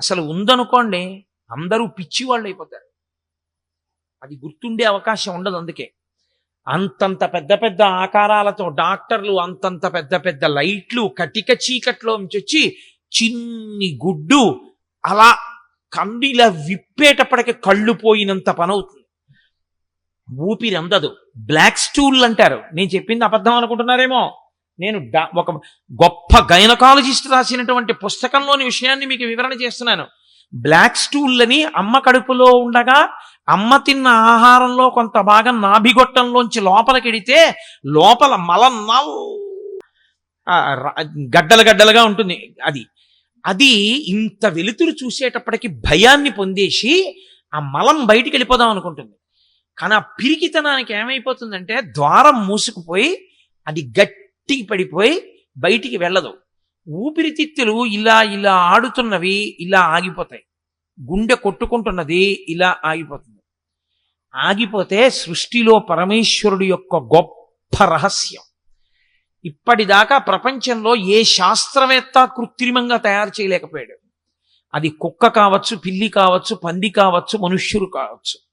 అసలు ఉందనుకోండి అందరూ పిచ్చి వాళ్ళు అయిపోతారు. అది గుర్తుండే అవకాశం ఉండదు. అందుకే అంతంత పెద్ద పెద్ద ఆకారాలతో డాక్టర్లు అంతంత పెద్ద పెద్ద లైట్లు కటిక చీకట్లో నుంచి వచ్చి చిన్ని గుడ్డు అలా కండిలా విప్పేటప్పటికి కళ్ళు పోయినంత పని అవుతుంది. ఊపిరి అందదు. బ్లాక్ స్టూల్ అంటారు. నేను చెప్పింది అబద్ధం అనుకుంటున్నారేమో. నేను ఒక గొప్ప గైనకాలజిస్ట్ రాసినటువంటి పుస్తకంలోని విషయాన్ని మీకు వివరణ చేస్తున్నాను. బ్లాక్ స్టూల్ అని అమ్మ కడుపులో ఉండగా అమ్మ తిన్న ఆహారంలో కొంత భాగం నాభిగొట్టంలోంచి లోపలికెడితే లోపల మలం గడ్డలు గడ్డలుగా ఉంటుంది. అది ఇంత వెలుతురు చూసేటప్పటికి భయాన్ని పొందేసి ఆ మలం బయటికి వెళ్ళిపోదాం అనుకుంటుంది. కానీ ఆ పిరికితనానికి ఏమైపోతుందంటే ద్వారం మూసుకుపోయి అది గట్టికి పడిపోయి బయటికి వెళ్ళదు. ఊపిరితిత్తులు ఇలా ఇలా ఆడుతున్నవి ఇలా ఆగిపోతాయి. గుండె కొట్టుకుంటున్నది ఇలా ఆగిపోతుంది. ఆగిపోతే సృష్టిలో పరమేశ్వరుడు యొక్క గొప్ప రహస్యం. ఇప్పటిదాకా ప్రపంచంలో ఏ శాస్త్రవేత్త కృత్రిమంగా తయారు చేయలేకపోయాడు. అది కుక్క కావచ్చు, పిల్లి కావచ్చు, పంది కావచ్చు, మనుష్యుడు కావచ్చు.